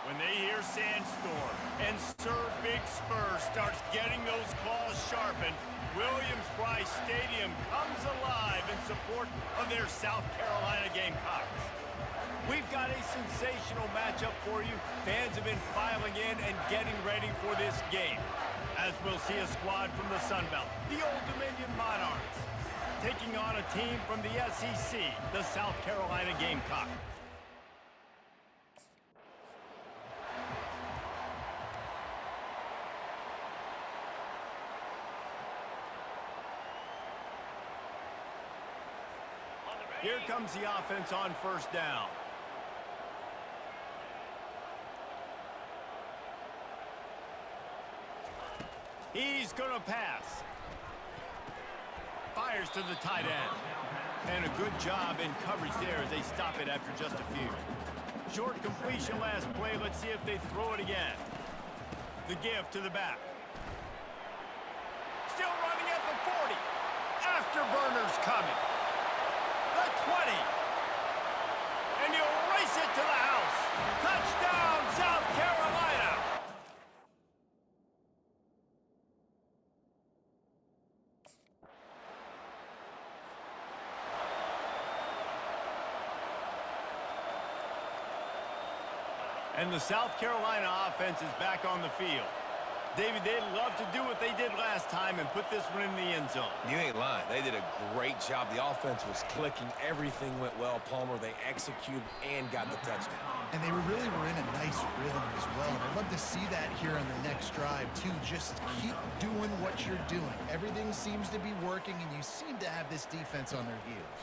When they hear Sandstorm and Sir Big Spur starts getting those claws sharpened, Williams-Brice Stadium comes alive in support of their South Carolina Gamecocks. We've got a sensational matchup for you. Fans have been filing in and getting ready for this game, as we'll see a squad from the Sun Belt, the Old Dominion Monarchs, taking on a team from the SEC, the South Carolina Gamecocks. Here comes the offense on first down. He's going to pass. Fires to the tight end. And a good job in coverage there as they stop it after just a few. Short completion last play. Let's see if they throw it again. The give to the back. Still running at the 40. Afterburners coming. The 20. And he'll race it to the house. Touchdown, South Carolina. And the South Carolina offense is back on the field. David, they'd love to do what they did last time and put this one in the end zone. You ain't lying. They did a great job. The offense was clicking. Everything went well, Palmer. They executed and got the touchdown. And they really were in a nice rhythm as well. I'd love to see that here on the next drive, too. Just keep doing what you're doing. Everything seems to be working, and you seem to have this defense on their heels.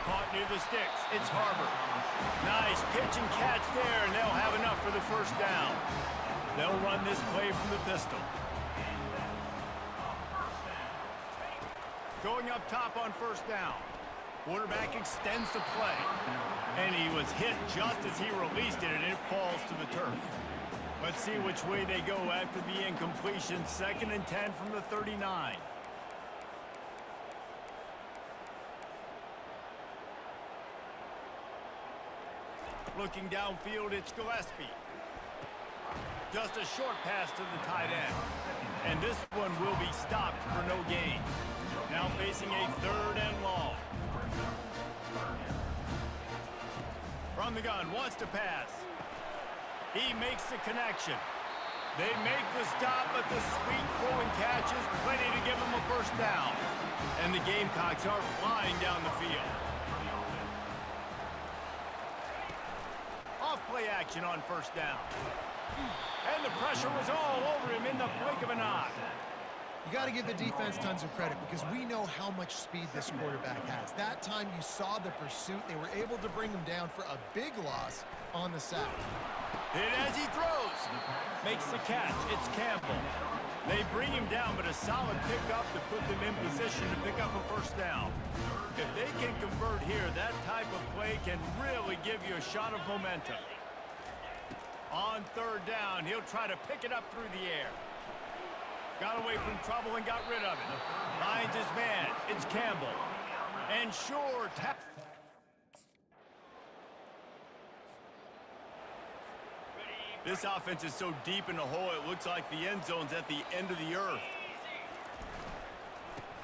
Caught near the sticks. It's Harbor. Nice pitch and catch there, and they'll have enough for the first down. They'll run this play from the pistol. Going up top on first down. Quarterback extends the play. And he was hit just as he released it, and it falls to the turf. Let's see which way they go after the incompletion. 2nd and 10 from the 39. Looking downfield, it's Gillespie. Just a short pass to the tight end. And this one will be stopped for no gain. Now facing a 3rd and long. From the gun, wants to pass. He makes the connection. They make the stop, but the sweet throw and catch is plenty to give them a first down. And the Gamecocks are flying down the field. Off-play action on first down. And the pressure was all over him in the blink of an eye. You got to give the defense tons of credit because we know how much speed this quarterback has. That time you saw the pursuit. They were able to bring him down for a big loss on the sack. Hit as he throws. Makes the catch. It's Campbell. They bring him down, but a solid pickup to put them in position to pick up a first down. If they can convert here, that type of play can really give you a shot of momentum. On 3rd down, he'll try to pick it up through the air. Got away from trouble and got rid of it. Finds his man. It's Campbell. And sure, tap. This offense is so deep in the hole, it looks like the end zone's at the end of the earth.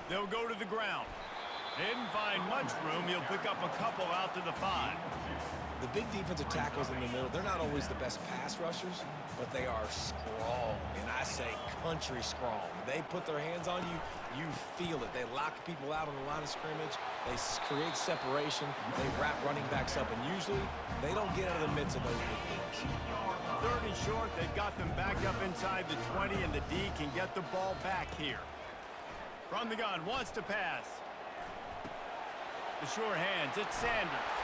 They'll go to the ground. They didn't find much room. He'll pick up a couple out to the 5. The big defensive tackles in the middle, they're not always the best pass rushers, but they are strong, and I say country strong. They put their hands on you, you feel it. They lock people out on the line of scrimmage. They create separation. They wrap running backs up, and usually they don't get out of the midst of those big boys. 3rd and short, they've got them backed up inside the 20, and the D can get the ball back here. From the gun, wants to pass. The sure hands, it's Sanders.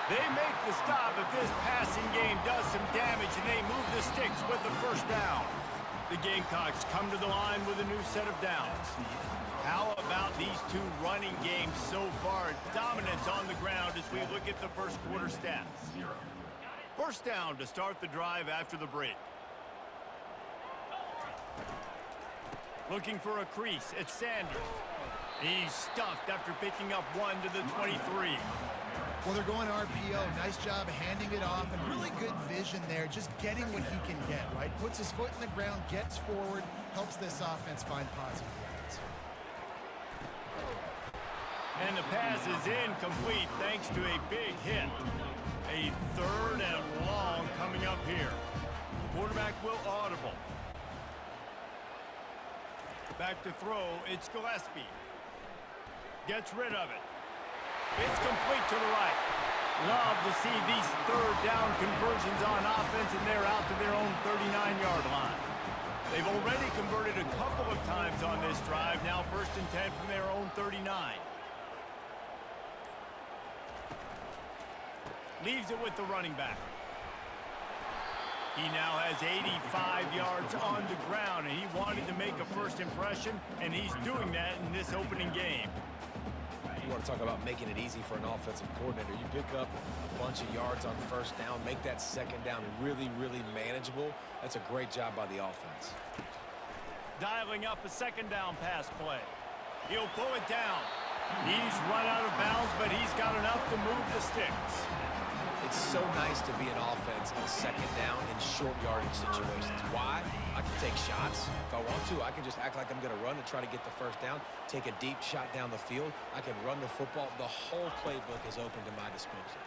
They make the stop, but this passing game does some damage, and they move the sticks with the first down. The Gamecocks come to the line with a new set of downs. How about these two running games so far? Dominance on the ground as we look at the first quarter stats. First down to start the drive after the break. Looking for a crease, it's Sanders. He's stuffed after picking up 1 to the 23. Well, they're going RPO. Nice job handing it off, and really good vision there, just getting what he can get, right? Puts his foot in the ground, gets forward, helps this offense find positive yards. And the pass is incomplete thanks to a big hit. A 3rd and long coming up here. Quarterback will audible. Back to throw, it's Gillespie. Gets rid of it. It's complete to the right. Love to see these 3rd down conversions on offense, and they're out to their own 39-yard line. They've already converted a couple of times on this drive. Now 1st and 10 from their own 39. Leaves it with the running back. He now has 85 yards on the ground, and he wanted to make a first impression, and he's doing that in this opening game. You want to talk about making it easy for an offensive coordinator. You pick up a bunch of yards on 1st down, make that 2nd down really, really manageable. That's a great job by the offense. Dialing up a 2nd down pass play. He'll pull it down. He's run out of bounds, but he's got enough to move the sticks. It's so nice to be an offense on 2nd down in short yardage situations. Why? I can take shots. If I want to, I can just act like I'm going to run and try to get the 1st down, take a deep shot down the field. I can run the football. The whole playbook is open to my disposal.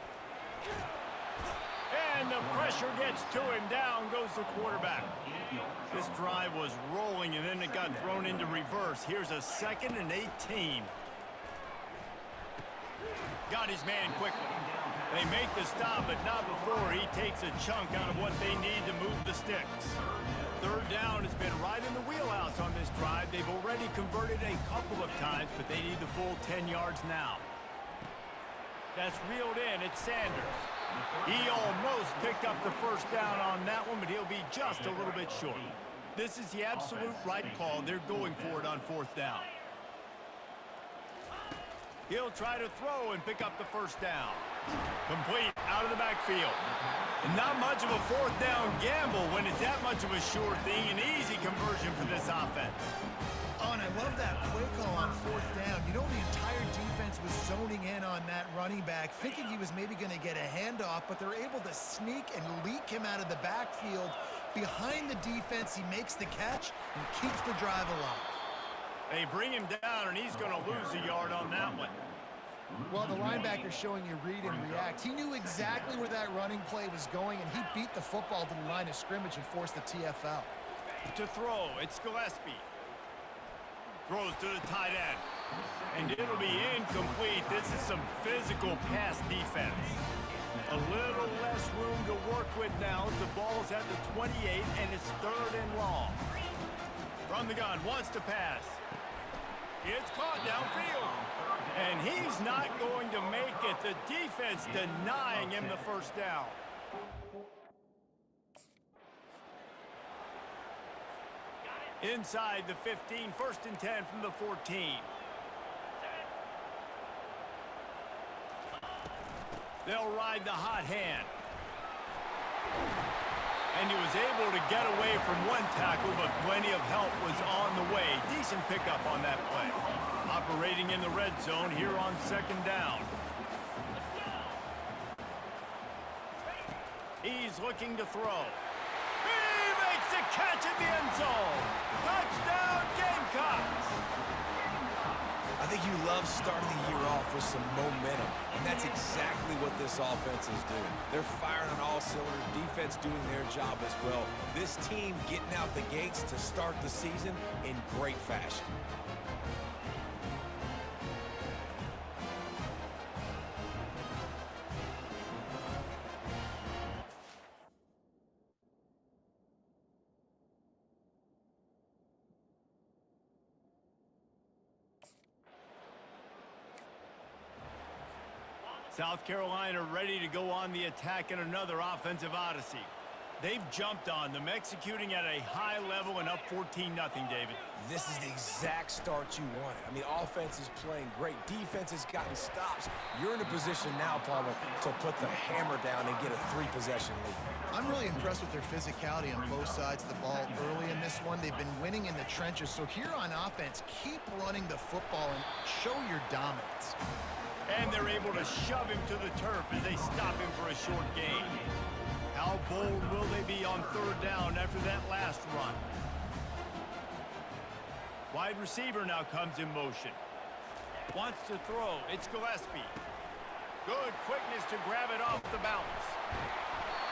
And the pressure gets to him. Down goes the quarterback. This drive was rolling, and then it got thrown into reverse. Here's a 2nd and 18. Got his man quickly. They make the stop, but not before he takes a chunk out of what they need to move the sticks. 3rd down has been right in the wheelhouse on this drive. They've already converted a couple of times, but they need the full 10 yards now. That's reeled in. It's Sanders. He almost picked up the 1st down on that one, but he'll be just a little bit short. This is the absolute right call. They're going for it on 4th down. He'll try to throw and pick up the 1st down. Complete out of the backfield. And not much of a 4th down gamble when it's that much of a sure thing. An easy conversion for this offense. Oh, and I love that play call on 4th down. You know, the entire defense was zoning in on that running back, thinking he was maybe going to get a handoff, but they're able to sneak and leak him out of the backfield. Behind the defense, he makes the catch and keeps the drive alive. They bring him down, and he's going to lose a yard on that one. Well, the linebacker's showing you read and react. He knew exactly where that running play was going, and he beat the football to the line of scrimmage and forced the TFL. To throw, it's Gillespie. Throws to the tight end. And it'll be incomplete. This is some physical pass defense. A little less room to work with now. The ball's at the 28, and it's 3rd and long. From the gun, wants to pass. It's caught downfield. And he's not going to make it. The defense denying him the 1st down. Inside the 15, 1st and 10 from the 14. They'll ride the hot hand. And he was able to get away from one tackle, but plenty of help was on the way. Decent pickup on that play. Operating in the red zone here on 2nd down. He's looking to throw. He makes a catch in the end zone. Touchdown, Gamecocks. I think you love starting the year off with some momentum, and that's exactly what this offense is doing. They're firing on all cylinders, defense doing their job as well. This team getting out the gates to start the season in great fashion. South Carolina ready to go on the attack in another offensive odyssey. They've jumped on them, executing at a high level and up 14-0, David. This is the exact start you wanted. I mean, offense is playing great. Defense has gotten stops. You're in a position now, Palmer, to put the hammer down and get a 3-possession lead. I'm really impressed with their physicality on both sides of the ball early in this one. They've been winning in the trenches. So here on offense, keep running the football and show your dominance. And they're able to shove him to the turf as they stop him for a short gain. How bold will they be on third down after that last run? Wide receiver now comes in motion. Wants to throw. It's Gillespie. Good quickness to grab it off the bounce.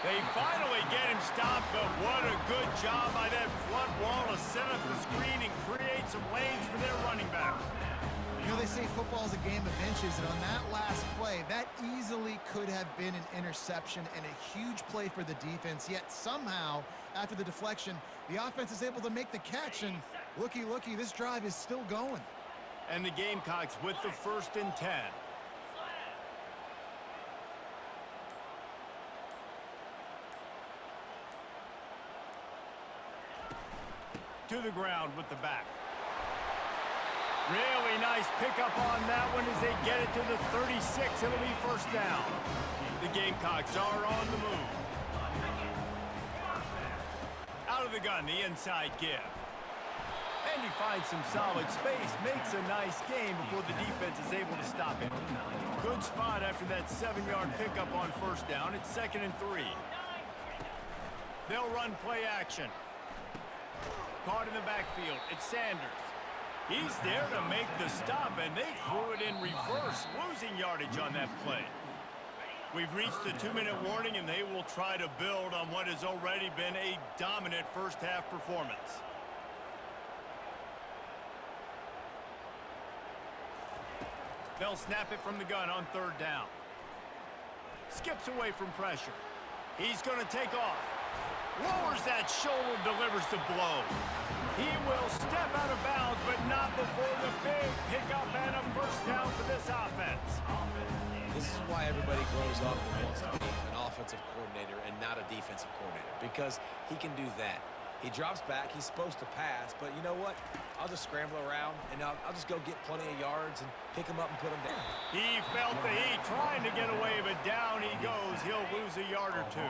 They finally get him stopped, but what a good job by that front wall to set up the screen and create some lanes for their running back. You know, they say football is a game of inches, and on that last play, that easily could have been an interception and a huge play for the defense, yet somehow, after the deflection, the offense is able to make the catch, and looky, this drive is still going. And the Gamecocks with the 1st and 10. To the ground with the back. Really nice pickup on that one as they get it to the 36. It'll be 1st down. The Gamecocks are on the move. Out of the gun, the inside give. And he finds some solid space, makes a nice gain before the defense is able to stop him. Good spot after that 7-yard pickup on 1st down. It's 2nd and 3. They'll run play action. Caught in the backfield. It's Sanders. He's there to make the stop, and they threw it in reverse, losing yardage on that play. We've reached the 2-minute warning, and they will try to build on what has already been a dominant first-half performance. They'll snap it from the gun on 3rd down. Skips away from pressure. He's going to take off. Lowers that shoulder, delivers the blow. He will step out of bounds, but not before the big pickup and a 1st down for this offense. This is why everybody grows up and wants to be an offensive coordinator and not a defensive coordinator, because he can do that. He drops back. He's supposed to pass, but you know what? I'll just scramble around, and I'll just go get plenty of yards and pick him up and put him down. He felt the heat, trying to get away, but down he goes. He'll lose a yard or 2.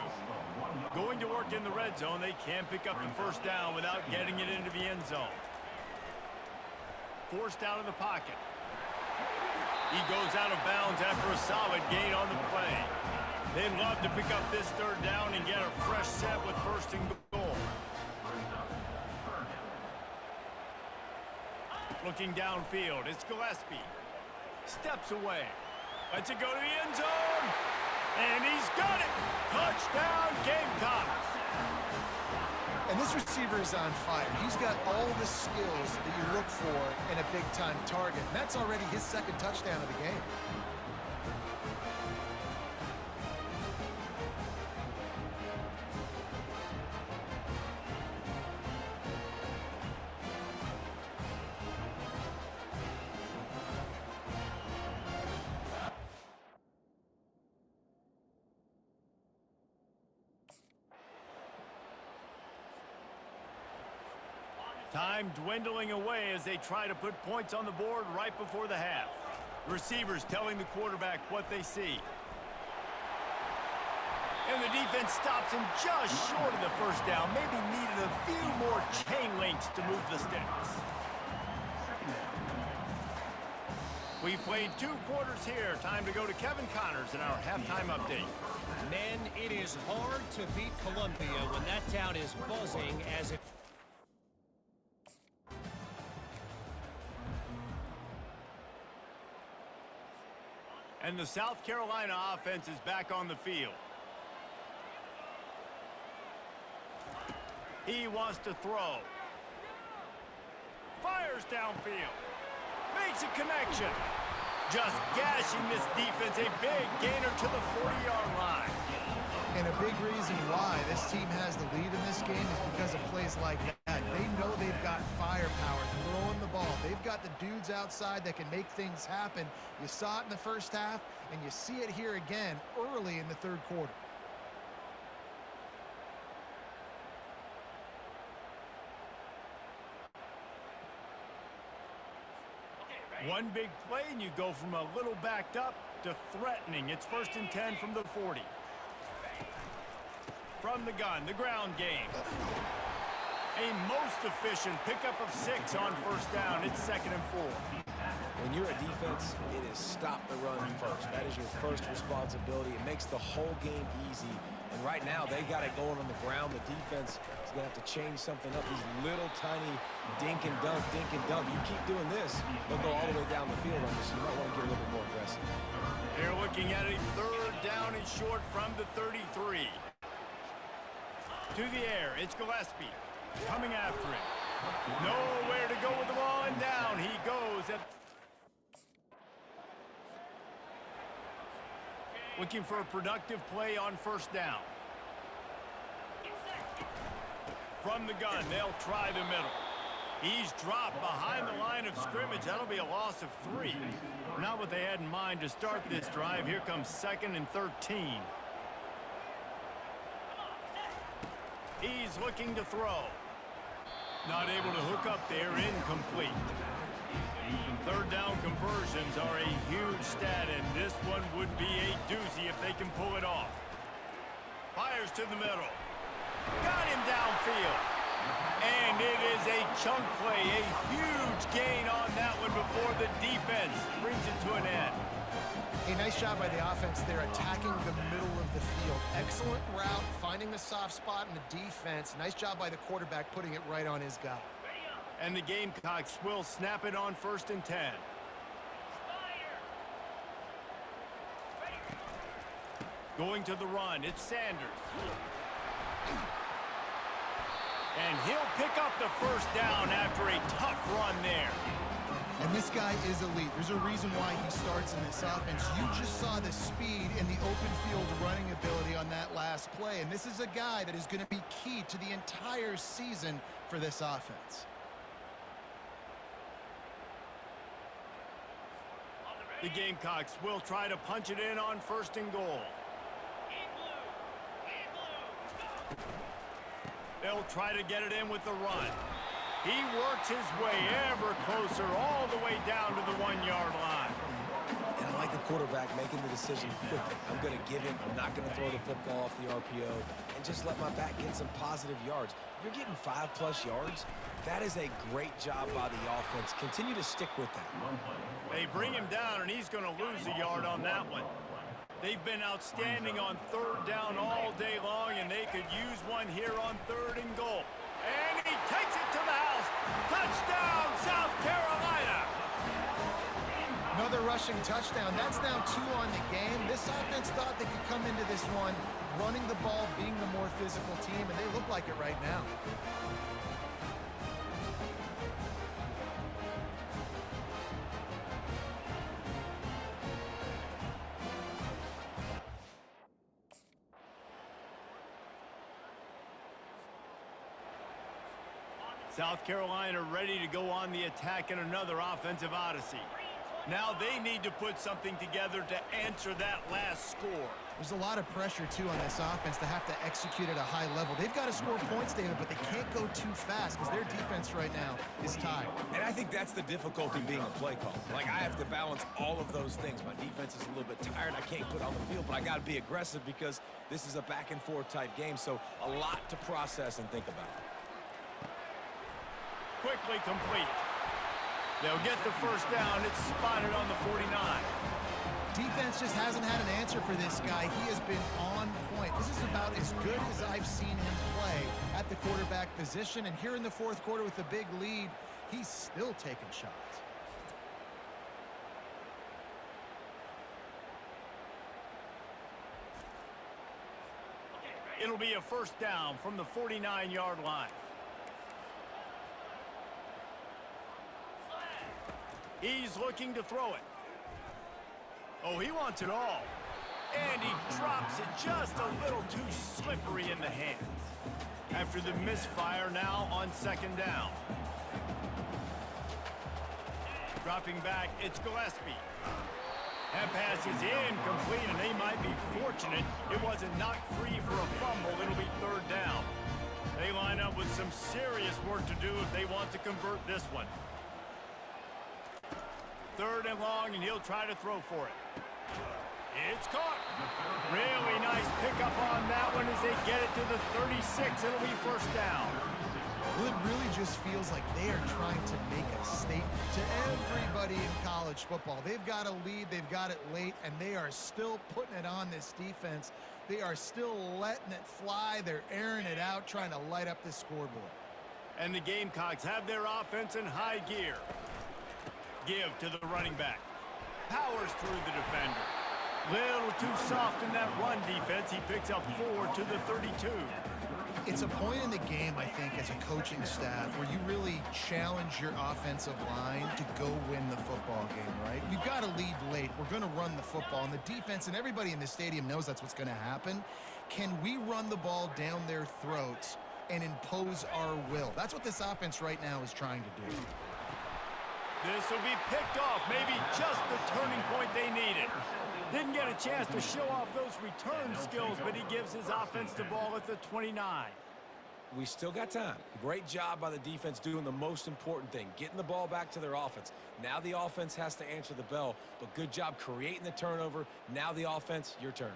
Going to work in the red zone, they can't pick up the 1st down without getting it into the end zone. Forced out of the pocket. He goes out of bounds after a solid gain on the play. They'd love to pick up this 3rd down and get a fresh set with 1st and goal. Looking downfield, it's Gillespie. Steps away. Lets it go to the end zone. And he's got it. Touchdown, Gamecocks. And this receiver is on fire. He's got all the skills that you look for in a big-time target. And that's already his 2nd touchdown of the game. Time dwindling away as they try to put points on the board right before the half. Receivers telling the quarterback what they see. And the defense stops him just short of the 1st down. Maybe needed a few more chain links to move the sticks. We've played 2 quarters here. Time to go to Kevin Connors in our halftime update. Men, it is hard to beat Columbia when that town is buzzing as it... And the South Carolina offense is back on the field. He wants to throw. Fires downfield. Makes a connection. Just gashing this defense. A big gainer to the 40-yard line. And a big reason why this team has the lead in this game is because of plays like that. They know they've got firepower throwing the ball. They've got the dudes outside that can make things happen. You saw it in the 1st half, and you see it here again early in the 3rd quarter. One big play, and you go from a little backed up to threatening. It's 1st and 10 from the 40. From the gun, the ground game. A most efficient pickup of 6 on 1st down. It's 2nd and 4. When you're a defense, it is stop the run first. That is your first responsibility. It makes the whole game easy. And right now, they got it going on the ground. The defense is going to have to change something up. These little tiny dink and dunk, dink and dunk. You keep doing this, they'll go all the way down the field on you, so you might want to get a little bit more aggressive. They're looking at a third down and short from the 33. To the air, it's Gillespie coming after him. Nowhere to go with the ball, and down he goes. Looking for a productive play on first down. From the gun, they'll try the middle. He's dropped behind the line of scrimmage. That'll be a loss of 3. Not what they had in mind to start this drive. Here comes 2nd and 13. He's looking to throw. Not able to hook up there, incomplete. Third down conversions are a huge stat, and this one would be a doozy if they can pull it off. Fires to the middle. Got him downfield. And it is a chunk play, a huge gain on that one before the defense brings it to an end. A nice job by the offense there, attacking the middle of the field. Excellent route, finding the soft spot in the defense. Nice job by the quarterback putting it right on his guy. And the Gamecocks will snap it on 1st and 10. Going to the run, it's Sanders. And he'll pick up the first down after a tough run there. And this guy is elite. There's a reason why he starts in this offense. You just saw the speed and the open field running ability on that last play. And this is a guy that is going to be key to the entire season for this offense. The Gamecocks will try to punch it in on 1st and goal. They'll try to get it in with the run. He works his way ever closer all the way down to the 1-yard line. And I like the quarterback making the decision quickly. I'm going to give him. I'm not going to throw the football off the RPO and just let my back get some positive yards. You're getting 5+ yards. That is a great job by the offense. Continue to stick with that. They bring him down, and he's going to lose a yard on that one. They've been outstanding on 3rd down all day long, and they could use one here on 3rd and goal. And he takes it to the house. Touchdown, South Carolina. Another rushing touchdown. That's now 2 on the game. This offense thought they could come into this one running the ball, being the more physical team, and they look like it right now. South Carolina ready to go on the attack in another offensive odyssey. Now they need to put something together to answer that last score. There's a lot of pressure, too, on this offense to have to execute at a high level. They've got to score points, David, but they can't go too fast because their defense right now is tied. And I think that's the difficulty being a play call. Like, I have to balance all of those things. My defense is a little bit tired. I can't put on the field, but I got to be aggressive because this is a back-and-forth type game, so a lot to process and think about. Quickly complete. They'll get the first down. It's spotted on the 49. Defense just hasn't had an answer for this guy. He has been on point. This is about as good as I've seen him play at the quarterback position. And here in the 4th quarter with the big lead, he's still taking shots. It'll be a first down from the 49-yard line. He's looking to throw it. Oh, he wants it all. And he drops it just a little too slippery in the hands. After the misfire, now on 2nd down. Dropping back, it's Gillespie. That pass is incomplete, and they might be fortunate it wasn't knocked free for a fumble. It'll be 3rd down. They line up with some serious work to do if they want to convert this one. 3rd and long, and he'll try to throw for it. It's caught. Really nice pickup on that one as they get it to the 36. It'll be first down. Well, it really just feels like they are trying to make a statement to everybody everybody in college football. They've got a lead, they've got it late, and they are still putting it on this defense. They are still letting it fly. They're airing it out, trying to light up this scoreboard. And the Gamecocks have their offense in high gear. Give to the running back. Powers through the defender. Little too soft in that run defense. He picks up 4 to the 32. It's a point in the game, I think, as a coaching staff where you really challenge your offensive line to go win the football game, right? We've got to lead late. We're going to run the football. And the defense and everybody in the stadium knows that's what's going to happen. Can we run the ball down their throats and impose our will? That's what this offense right now is trying to do. This will be picked off. Maybe just the turning point they needed. Didn't get a chance to show off those return skills, but he gives his offense the ball at the 29. We still got time. Great job by the defense doing the most important thing, getting the ball back to their offense. Now the offense has to answer the bell, but good job creating the turnover. Now the offense, your turn.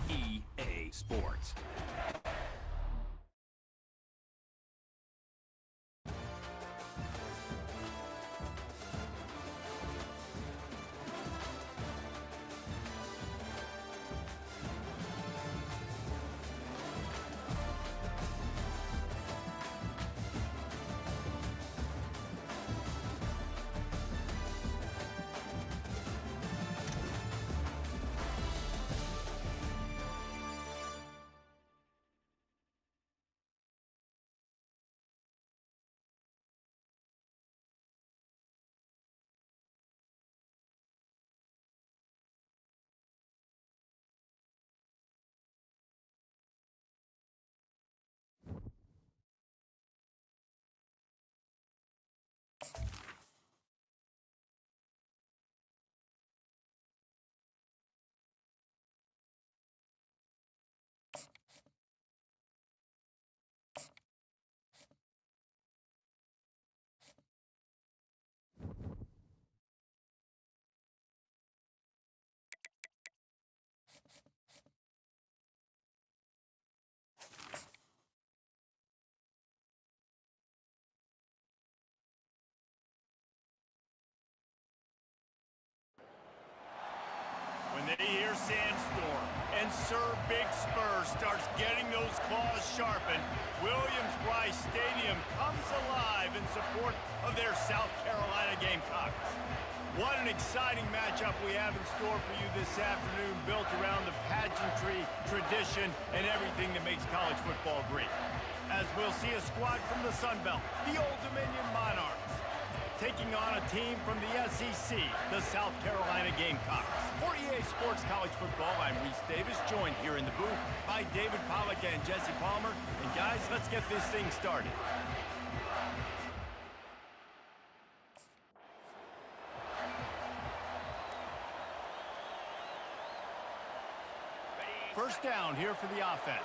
EA Sports. When they hear Sandstorm and Sir Big Spur starts getting those claws sharpened, Williams-Brice Stadium comes alive in support of their South Carolina Gamecocks. What an exciting matchup we have in store for you this afternoon, built around the pageantry, tradition, and everything that makes college football great. As we'll see a squad from the Sun Belt, the Old Dominion Monarchs, taking on a team from the SEC, the South Carolina Gamecocks. For EA Sports College Football, I'm Reese Davis, joined here in the booth by David Pollack and Jesse Palmer. And guys, Let's get this thing started. First down here for the offense.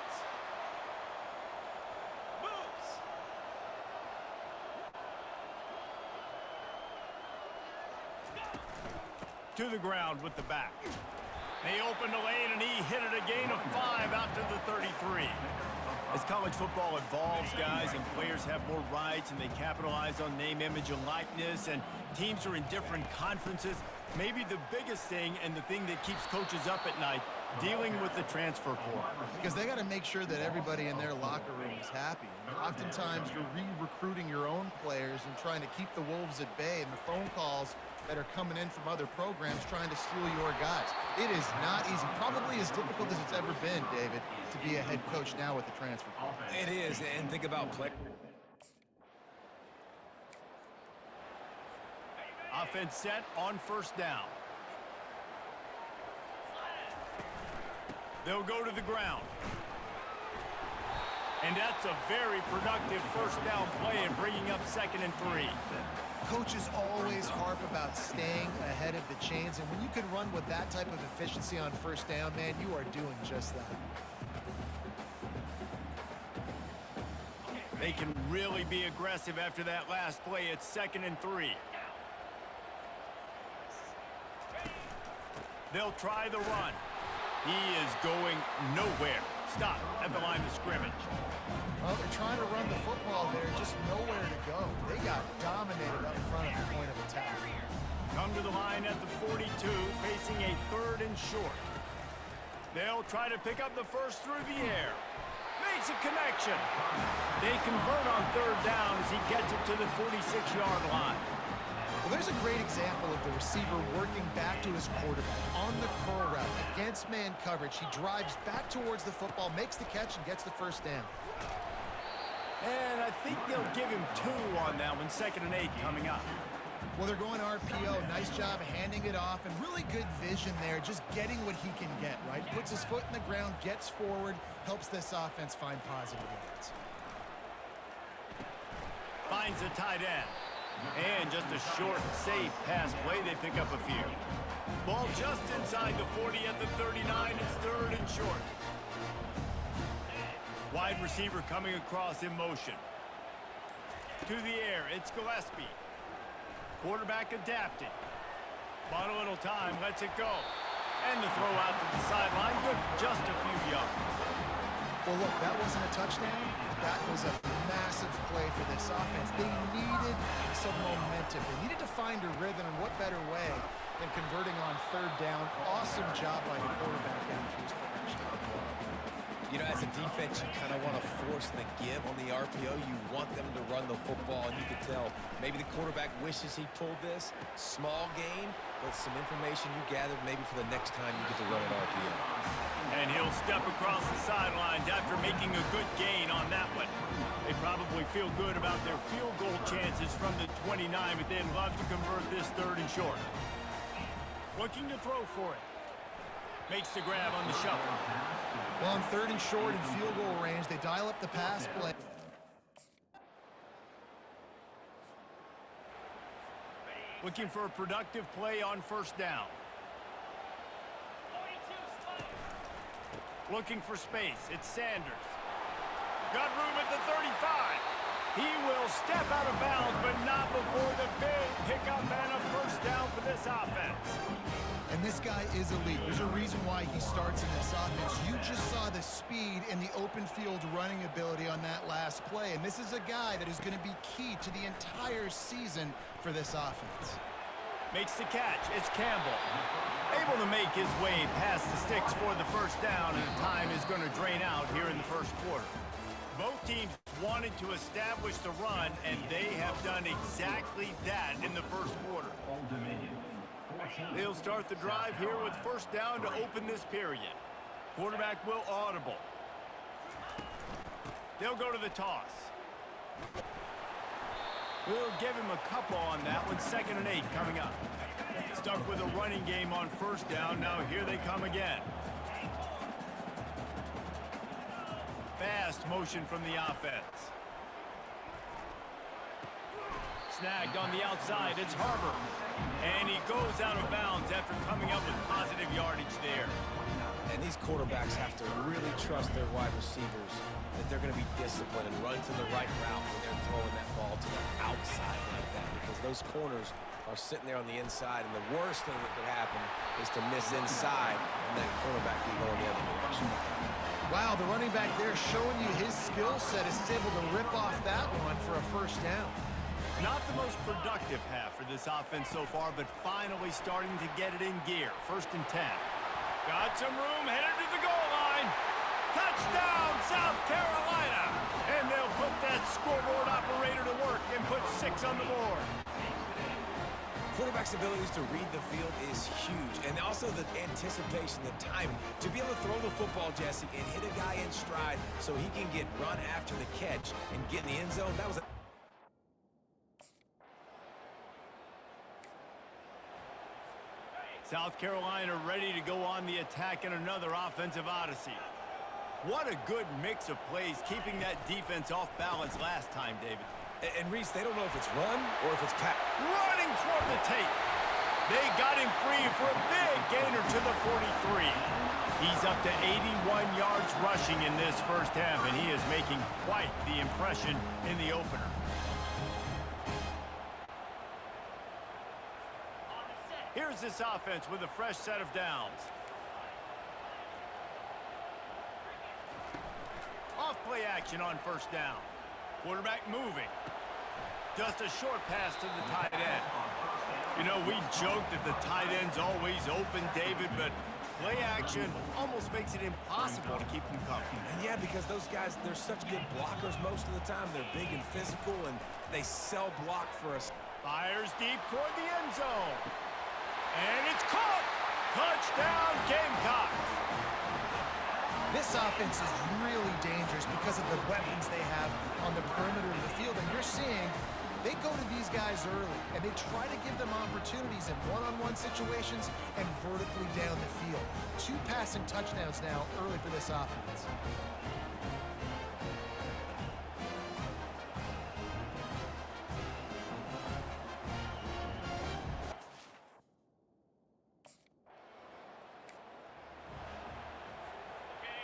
To the ground with the back. They opened the lane, and he hit it a gain of 5 out to the 33. As college football evolves, guys, and players have more rights, and they capitalize on name, image, and likeness, and teams are in different conferences, maybe the biggest thing and the thing that keeps coaches up at night, dealing with the transfer portal. Because they got to make sure that everybody in their locker room is happy. And oftentimes, you're re-recruiting your own players and trying to keep the wolves at bay, and the phone calls that are coming in from other programs trying to steal your guys. It is not easy. Probably as difficult as it's ever been, David, to be a head coach now with the transfer portal. It is, and think about play. Offense set on first down. They'll go to the ground. And that's a very productive first down play and bringing up 2nd and 3. Coaches always harp about staying ahead of the chains, and when you can run with that type of efficiency on first down, man, you are doing just that. They can really be aggressive after that last play. It's 2nd and 3. They'll try the run. He is going nowhere. Stop at the line of scrimmage. Well, they're trying to run the football there, just nowhere to go. They got dominated up front at the point of attack. Come to the line at the 42, facing a 3rd and short. They'll try to pick up the first through the air. Makes a connection. They convert on 3rd down as he gets it to the 46-yard line. Well, there's a great example of the receiver working back to his quarterback on the curl route against man coverage. He drives back towards the football, makes the catch, and gets the first down. And I think they'll give him 2 on that one, 2nd and 8 coming up. Well, they're going RPO. Nice job handing it off, and really good vision there, just getting what he can get, right? Puts his foot in the ground, gets forward, helps this offense find positive yards. Finds a tight end. And just a short, safe pass play. They pick up a few. Ball just inside the 40 at the 39. It's 3rd and short. Wide receiver coming across in motion. To the air, it's Gillespie. Quarterback adapted. Bought a little time, lets it go. And the throw out to the sideline, good for just a few yards. Well, look, that wasn't a touchdown. That was a massive play for this offense. They needed some momentum. They needed to find a rhythm, and what better way than converting on 3rd down. Awesome job by the quarterback and his production. You know, as a defense, you kind of want to force the give on the RPO. You want them to run the football, and you can tell maybe the quarterback wishes he pulled this. Small gain, but some information you gathered maybe for the next time you get to run an RPO. And he'll step across the sidelines after making a good gain on that one. They probably feel good about their field goal chances from the 29, but they'd love to convert this 3rd and short. Looking to throw for it. Makes the grab on the shuffle. Well, on 3rd and short in field goal range, they dial up the pass play. Looking for a productive play on first down. Looking for space. It's Sanders. Got room at the 35. He will step out of bounds, but not before the big pickup and a first down for this offense. And this guy is elite. There's a reason why he starts in this offense. You just saw the speed and the open field running ability on that last play. And this is a guy that is going to be key to the entire season for this offense. Makes the catch. It's Campbell. Able to make his way past the sticks for the first down, and the time is going to drain out here in the first quarter. Both teams wanted to establish the run, and they have done exactly that in the first quarter. They'll start the drive here with first down to open this period. Quarterback will audible. They'll go to the toss. We'll give him a couple on that one. 2nd and 8 coming up. Stuck with a running game on first down. Now here they come again. fast motion from the offense. Snagged on the outside, it's Harbor. And he goes out of bounds after coming up with positive yardage there. And these quarterbacks have to really trust their wide receivers that they're going to be disciplined and run to the right route when they're throwing that ball to the outside like that, because those corners are sitting there on the inside, and the worst thing that could happen is to miss inside and that cornerback be going the other direction. Wow, the running back there showing you his skill set is able to rip off that one for a first down. Not the most productive half for this offense so far, but finally starting to get it in gear. 1st and 10. Got some room, headed to the goal line. Touchdown, South Carolina! And they'll put that scoreboard operator to work and put 6 on the board. Quarterback's abilities to read the field is huge, and also the anticipation, the timing. To be able to throw the football, Jesse, and hit a guy in stride so he can get run after the catch and get in the end zone, that was a... South Carolina ready to go on the attack in another offensive odyssey. What a good mix of plays, keeping that defense off balance last time, David. And Reese, they don't know if it's run or if it's pass. Running toward the tape. They got him free for a big gainer to the 43. He's up to 81 yards rushing in this first half, and he is making quite the impression in the opener. Here's this offense with a fresh set of downs. Off play action on 1st down. Quarterback moving. Just a short pass to the tight end. You know, we joke that the tight end's always open, David, but play action almost makes it impossible to keep them coming. And yeah, because those guys, they're such good blockers most of the time. They're big and physical, and they sell block for us. Fires deep toward the end zone. And it's caught! Touchdown, Gamecocks! This offense is really dangerous because of the weapons they have on the perimeter of the field. And you're seeing they go to these guys early, and they try to give them opportunities in one-on-one situations and vertically down the field. 2 passing touchdowns now early for this offense.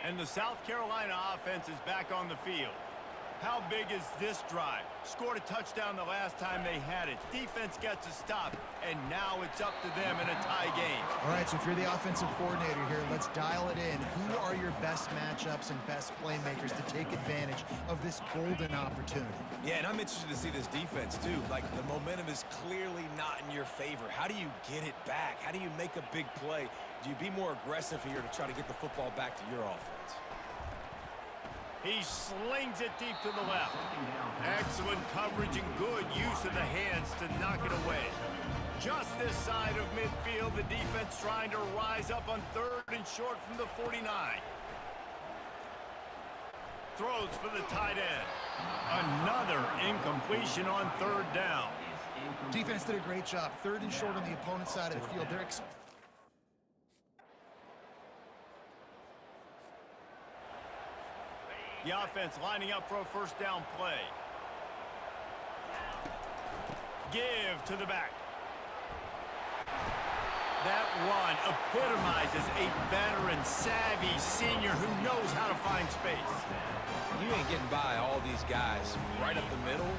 And the South Carolina offense is back on the field. How big is this drive? Scored a touchdown the last time they had it. Defense gets a stop, and now it's up to them in a tie game. All right, so if you're the offensive coordinator here, let's dial it in. Who are your best matchups and best playmakers to take advantage of this golden opportunity? Yeah, and I'm interested to see this defense, too. Like, the momentum is clearly not in your favor. How do you get it back? How do you make a big play? Do you be more aggressive here to try to get the football back to your offense? He slings it deep to the left. Excellent coverage and good use of the hands to knock it away. Just this side of midfield, the defense trying to rise up on 3rd and short from the 49. Throws for the tight end. Another incompletion on 3rd down. Defense did a great job. 3rd and short on the opponent's side of the field. They're The offense lining up for a 1st down play. Give to the back. That run epitomizes a veteran, savvy senior who knows how to find space. You ain't getting by all these guys right up the middle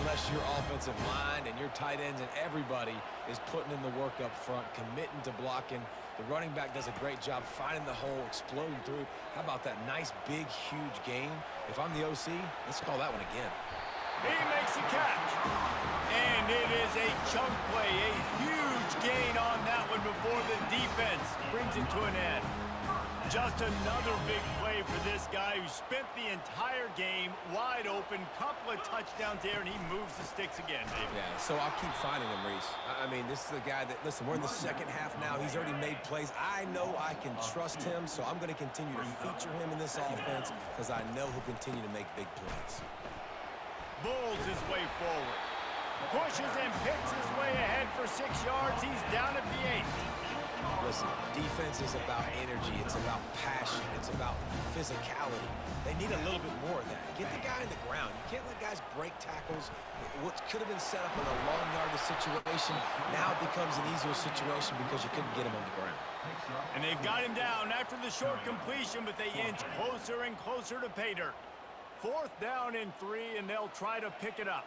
unless your offensive line and your tight ends and everybody is putting in the work up front, committing to blocking. The running back does a great job finding the hole, exploding through. How about that nice, big, huge gain? If I'm the OC, let's call that one again. He makes the catch. And it is a chunk play, a huge gain on that one before the defense brings it to an end. Just another big play for this guy who spent the entire game wide open. Couple of touchdowns there, and he moves the sticks again, David. Yeah, so I'll keep finding him, Reese. I mean, this is the guy that, listen, we're in the second half now. He's already made plays. I know I can trust him, so I'm going to continue to feature him in this offense because I know he'll continue to make big plays. Bulls his way forward. Pushes and picks his way ahead for 6 yards. He's down at the 8. Listen, defense is about energy. It's about passion. It's about physicality. They need a little bit more of that. Get the guy in the ground. You can't let guys break tackles. What could have been set up in a long yardage situation now it becomes an easier situation because you couldn't get him on the ground. And they've got him down after the short completion, but they inch closer and closer to pay dirt. 4th down and 3, and they'll try to pick it up.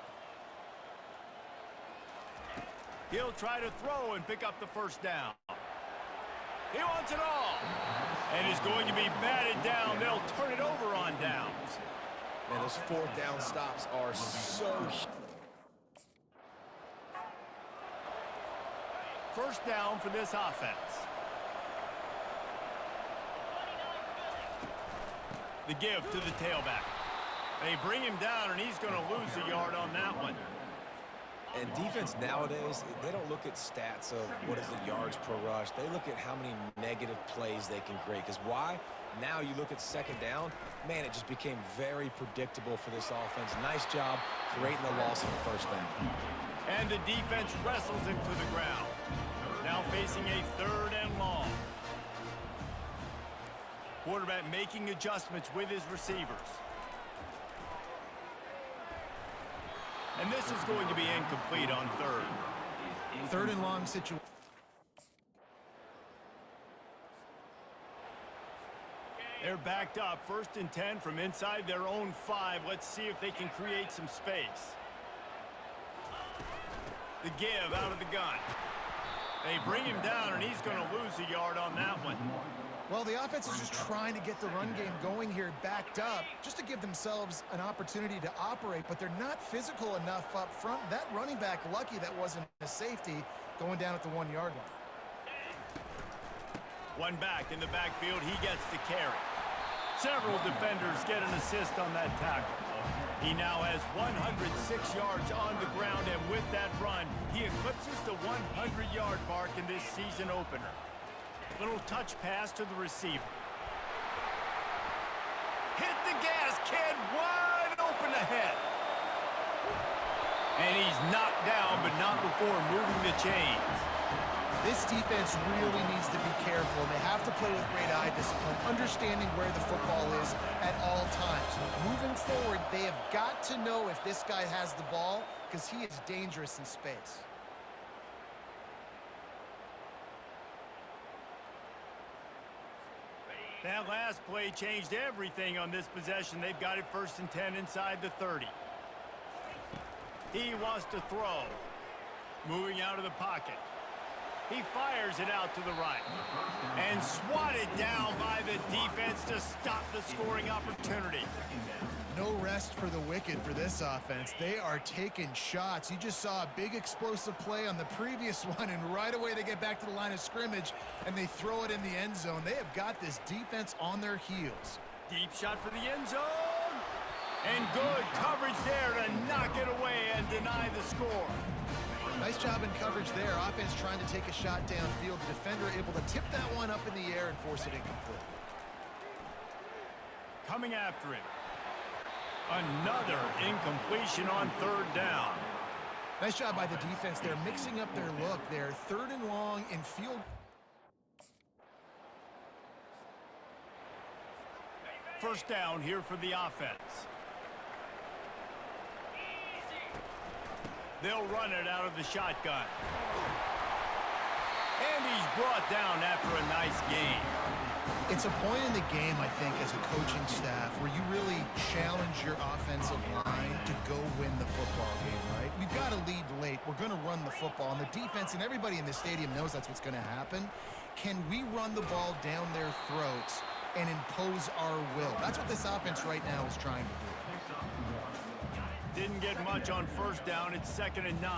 He'll try to throw and pick up the first down. He wants it all. And is going to be batted down. They'll turn it over on downs. Man, those 4th down stops are so huge. 1st down for this offense. The give to the tailback. They bring him down, and he's going to lose a yard on that one. And defense nowadays, they don't look at stats of what is the yards per rush. They look at how many negative plays they can create. Because why? Now you look at 2nd down, man, it just became very predictable for this offense. Nice job creating the loss on the 1st down. And the defense wrestles him to the ground. Now facing a 3rd and long. Quarterback making adjustments with his receivers. And this is going to be incomplete on 3rd. 3rd and long situation. They're backed up, 1st and 10 from inside their own 5. Let's see if they can create some space. The give out of the gun. They bring him down, and he's going to lose a yard on that one. Well, the offense is just trying to get the run game going here, backed up, just to give themselves an opportunity to operate, but they're not physical enough up front. That running back, lucky that wasn't a safety, going down at the 1-yard line. One back in the backfield, he gets the carry. Several defenders get an assist on that tackle. He now has 106 yards on the ground, and with that run, he eclipses the 100-yard mark in this season opener. Little touch pass to the receiver. Hit the gas, kid, wide open ahead. And he's knocked down, but not before moving the chains. This defense really needs to be careful, and they have to play with great eye discipline, understanding where the football is at all times. Moving forward, they have got to know if this guy has the ball, because he is dangerous in space. That last play changed everything on this possession. They've got it 1st and 10 inside the 30. He wants to throw. Moving out of the pocket. He fires it out to the right. And swatted down by the defense to stop the scoring opportunity. No rest for the wicked for this offense. They are taking shots. You just saw a big explosive play on the previous one, and right away they get back to the line of scrimmage, and they throw it in the end zone. They have got this defense on their heels. Deep shot for the end zone. And good coverage there to knock it away and deny the score. Nice job in coverage there. Offense trying to take a shot downfield. The defender able to tip that one up in the air and force it incomplete. Coming after him. Another incompletion on 3rd down. Nice job by the defense. They're mixing up their look there. 3rd and long in field. First down here for the offense. They'll run it out of the shotgun. And he's brought down after a nice gain. It's a point in the game, I think, as a coaching staff, where you really challenge your offensive line to go win the football game, right? We've got to lead late. We're going to run the football. And the defense and everybody in the stadium knows that's what's going to happen. Can we run the ball down their throats and impose our will? That's what this offense right now is trying to do. Didn't get much on 1st down. It's 2nd and 9.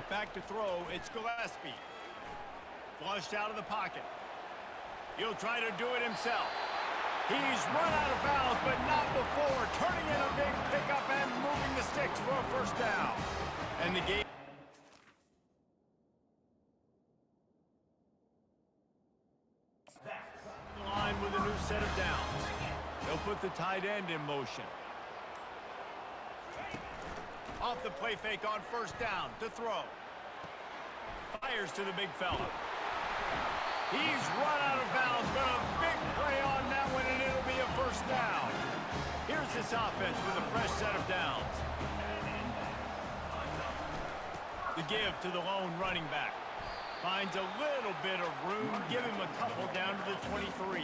Back to throw. It's Gillespie. Flushed out of the pocket. He'll try to do it himself. He's run out of bounds, but not before. Turning in a big pickup and moving the sticks for a 1st down. And the game. Line with a new set of downs. They'll put the tight end in motion. Off the play fake on first down to throw. Fires to the big fella. He's run out of bounds, but a big play on that one, and it'll be a first down. Here's this offense with a fresh set of downs. The give to the lone running back. Finds a little bit of room. Give him a couple down to the 23.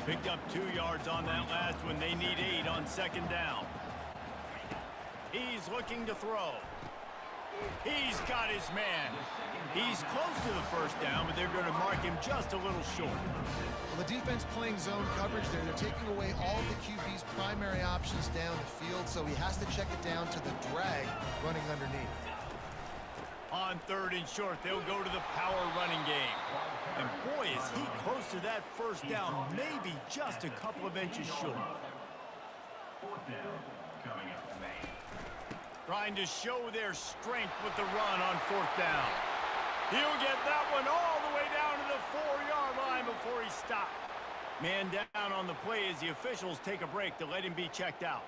Picked up 2 yards on that last one. They need 8 on second down. He's looking to throw. He's got his man. He's close to the first down, but they're going to mark him just a little short. Well, the defense playing zone coverage there. They're taking away all the QB's primary options down the field, so he has to check it down to the drag running underneath. On third and short, they'll go to the power running game. And boy, is he close to that first down, maybe just a couple of inches short. Trying to show their strength with the run on fourth down. He'll get that one all the way down to the 4-yard line before he stopped. Man down on the play as the officials take a break to let him be checked out.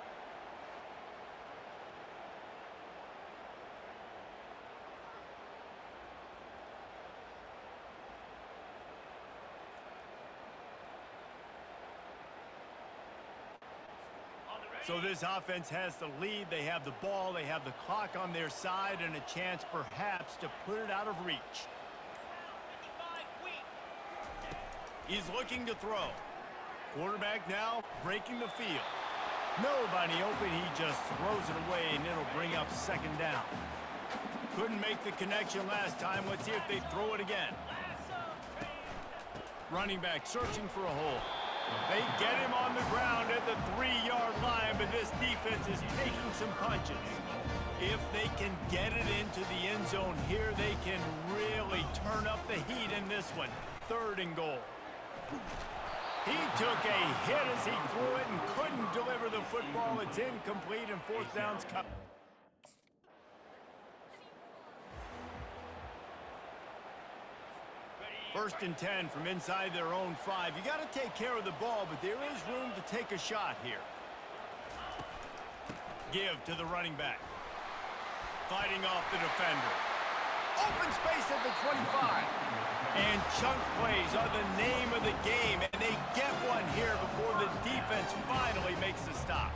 So this offense has the lead. They have the ball. They have the clock on their side and a chance perhaps to put it out of reach. He's looking to throw. Quarterback now breaking the field. Nobody open. He just throws it away, and it'll bring up second down. Couldn't make the connection last time. Let's see if they throw it again. Running back searching for a hole. They get him on the ground at the 3-yard line, but this defense is taking some punches. If they can get it into the end zone here, they can really turn up the heat in this one. Third and goal. He took a hit as he threw it and couldn't deliver the football. It's incomplete, and fourth down's cut. First and 10 from inside their own 5. You got to take care of the ball, but there is room to take a shot here. Give to the running back. Fighting off the defender. Open space at the 25. And chunk plays are the name of the game, and they get one here before the defense finally makes a stop.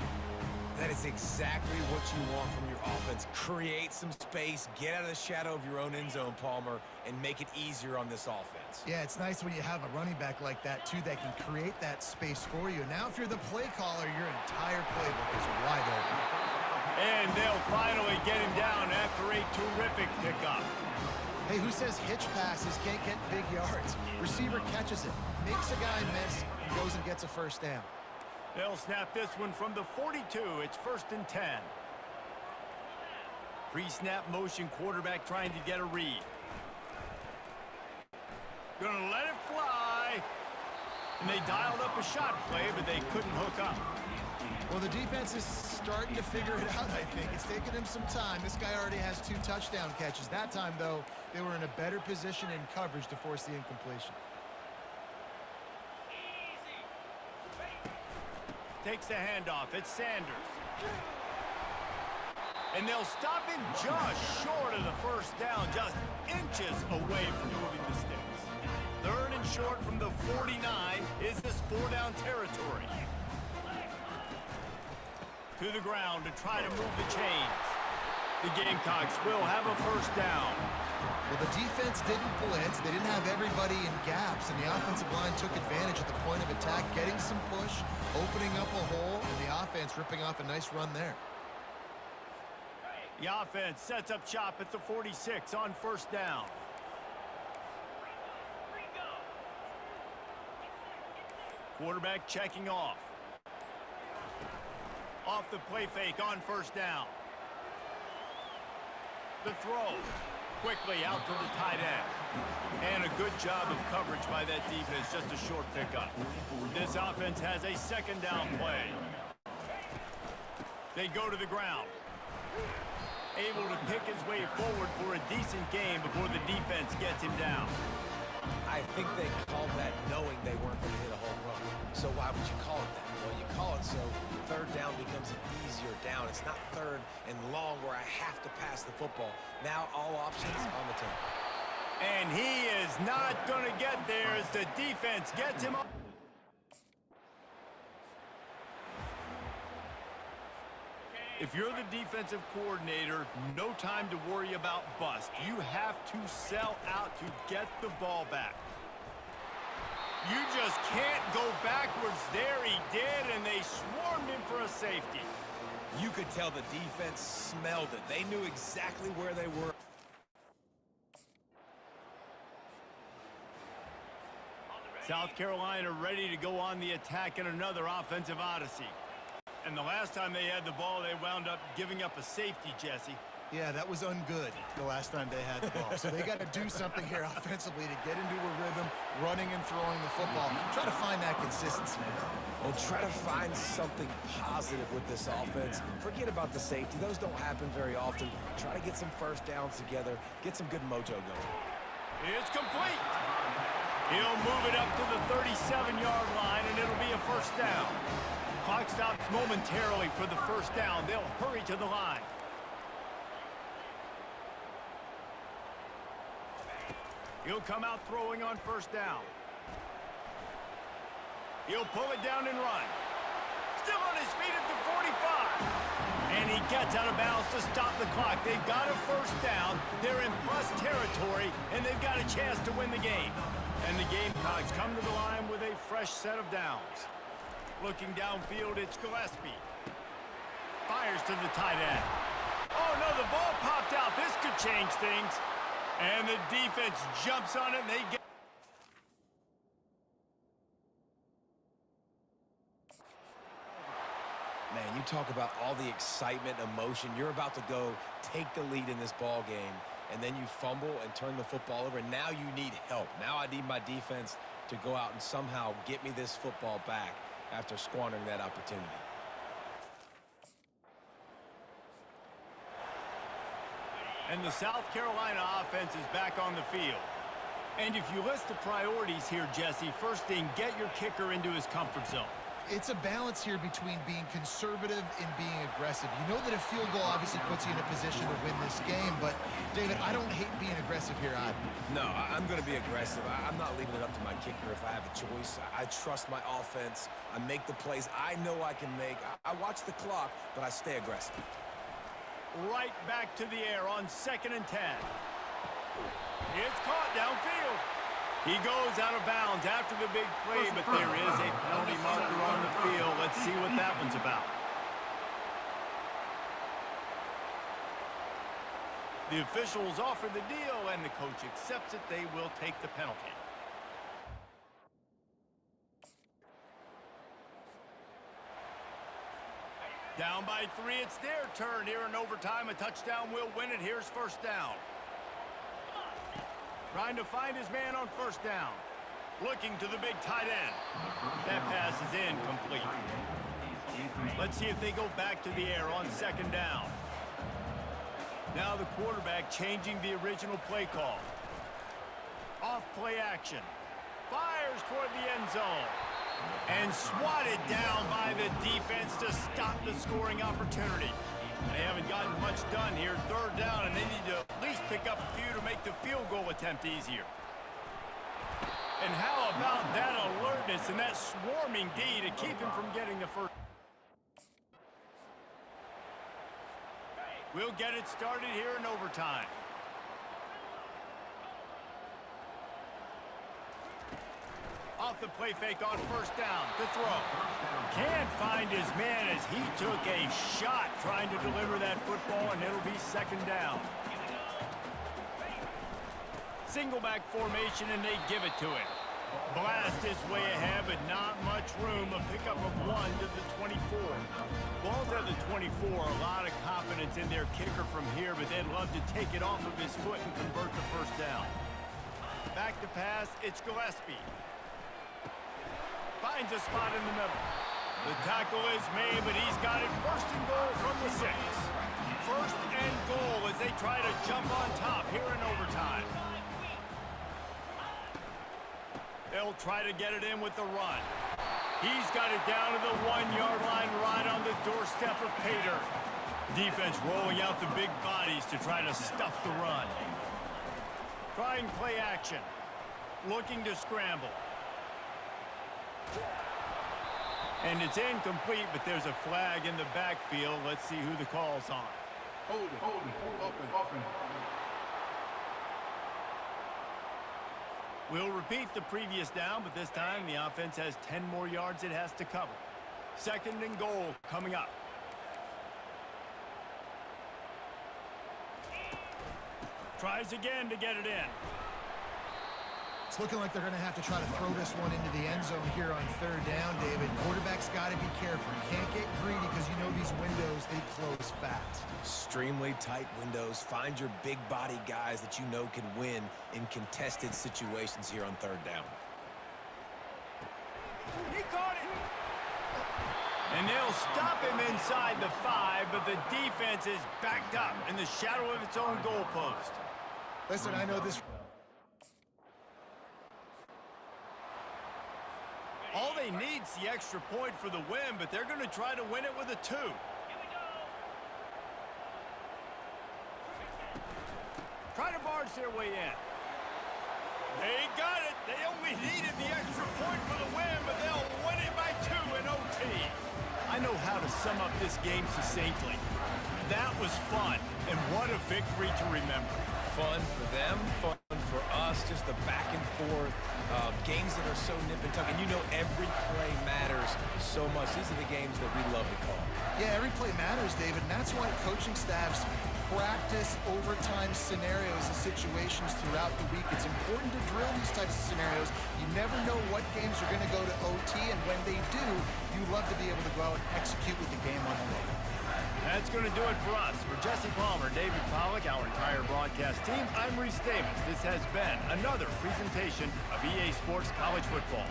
That is exactly what you want from your offense. Create some space, get out of the shadow of your own end zone, Palmer, and make it easier on this offense. Yeah, it's nice when you have a running back like that, too, that can create that space for you. Now, if you're the play caller, your entire playbook is wide open. And they'll finally get him down after a terrific pickup. Hey, who says hitch passes can't get big yards? Receiver catches it, makes a guy miss, and goes and gets a first down. They'll snap this one from the 42. It's first and 10. Pre-snap motion, quarterback trying to get a read. Gonna let it fly. And they dialed up a shot play, but they couldn't hook up. Well, the defense is starting to figure it out, I think. It's taken him some time. This guy already has 2 touchdown catches. That time, though, they were in a better position in coverage to force the incompletion. Takes the handoff. It's Sanders. And they'll stop him just short of the first down, just inches away from moving the sticks. Third and short from the 49. Is this 4-down territory? To the ground to try to move the chains. The Gamecocks will have a first down. Well, the defense didn't blitz. They didn't have everybody in gaps, and the offensive line took advantage at the point of attack, getting some push, opening up a hole, and the offense ripping off a nice run there. The offense sets up shop at the 46 on first down. Quarterback checking off. Off the play fake on first down. The throw. Quickly out to the tight end. And a good job of coverage by that defense, just a short pickup. This offense has a second down play. They go to the ground. Able to pick his way forward for a decent game before the defense gets him down. I I think they called that knowing they weren't going to hit a home run. So why would you call it that? Well, you call it so third down becomes an easier down. It's not third and long where I have to pass the football. Now all options on the table. And he is not going to get there as the defense gets him up. If you're the defensive coordinator, no time to worry about bust. You have to sell out to get the ball back. You just can't go backwards there. He did, and they swarmed him for a safety. You could tell the defense smelled it. They knew exactly where they were. South Carolina ready to go on the attack in another offensive odyssey. And the last time they had the ball, they wound up giving up a safety, Jesse. Yeah, that was ungood the last time they had the ball. So they got to do something here offensively to get into a rhythm, running and throwing the football. Try to find that consistency. And try to find something positive with this offense. Forget about the safety. Those don't happen very often. Try to get some first downs together. Get some good mojo going. It's complete. He'll move it up to the 37-yard line, and it'll be a first down. Clock stops momentarily for the first down. They'll hurry to the line. He'll come out throwing on first down. He'll pull it down and run. Still on his feet at the 45. And he gets out of bounds to stop the clock. They've got a first down. They're in plus territory, and they've got a chance to win the game. And the Gamecocks come to the line with a fresh set of downs. Looking downfield, it's Gillespie. Fires to the tight end. Oh, no, the ball popped out. This could change things. And the defense jumps on it, and they get... Man, you talk about all the excitement, emotion. You're about to go take the lead in this ball game, and then you fumble and turn the football over. Now you need help. Now I need my defense to go out and somehow get me this football back after squandering that opportunity. And the South Carolina offense is back on the field. And if you list the priorities here, Jesse, first thing, get your kicker into his comfort zone. It's a balance here between being conservative and being aggressive. You know that a field goal obviously puts you in a position to win this game, but, David, I don't hate being aggressive here either. No, I'm going to be aggressive. I'm not leaving it up to my kicker if I have a choice. I trust my offense. I make the plays I know I can make. I watch the clock, but I stay aggressive. Right back to the air on 2nd and 10. It's caught downfield. He goes out of bounds after the big play, but there is a penalty marker on the field. Let's see what that one's about. The officials offer the deal, and the coach accepts it. They will take the penalty. Down by 3, it's their turn here in overtime. A touchdown will win it. Here's first down. Trying to find his man on first down. Looking to the big tight end. That pass is incomplete. Let's see if they go back to the air on 2nd down. Now the quarterback changing the original play call. Off play action. Fires toward the end zone. And swatted down by the defense to stop the scoring opportunity. They haven't gotten much done here. 3rd down, and they need to at least pick up a few to make the field goal attempt easier. And how about that alertness and that swarming D to keep him from getting the first? We'll get it started here in overtime. Off the play fake on first down to throw. Can't find his man as he took a shot trying to deliver that football, and it'll be 2nd down. Single back formation, and they give it to him. Blast his way ahead, but not much room. A pickup of 1 to the 24. Ball's at the 24. A lot of confidence in their kicker from here, but they'd love to take it off of his foot and convert the first down. Back to pass, it's Gillespie. Finds a spot in the middle. The tackle is made, but he's got it 1st and goal from the 6. 1st and goal as they try to jump on top here in overtime. They'll try to get it in with the run. He's got it down to the 1-yard line right on the doorstep of Pater. Defense rolling out the big bodies to try to stuff the run. Trying play action. Looking to scramble. And it's incomplete, but there's a flag in the backfield. Let's see who the call's on. Hold it, open. We'll repeat the previous down, but this time the offense has 10 more yards it has to cover. 2nd and goal coming up. Tries again to get it in. It's looking like they're going to have to try to throw this one into the end zone here on 3rd down, David. Quarterback's got to be careful. You can't get greedy because you know these windows, they close fast. Extremely tight windows. Find your big body guys that you know can win in contested situations here on 3rd down. He caught it. And they'll stop him inside the 5, but the defense is backed up in the shadow of its own goalpost. Listen, I know this. All they need is the extra point for the win, but they're going to try to win it with a 2. Try to barge their way in. They got it. They only needed the extra point for the win, but they'll win it by 2 in OT. I know how to sum up this game succinctly. That was fun, and what a victory to remember. Fun for them, fun for us, just the back and forth, games that are so nip and tuck, and you know every play matters so much. These are the games that we love to call. Yeah, every play matters, David, and that's why coaching staffs practice overtime scenarios and situations throughout the week. It's important to drill these types of scenarios. You never know what games are going to go to OT, and when they do, you love to be able to go out and execute with the game on the way. That's going to do it for us. For Jesse Palmer, David Pollack, our entire broadcast team, I'm Reese Davis. This has been another presentation of EA Sports College Football.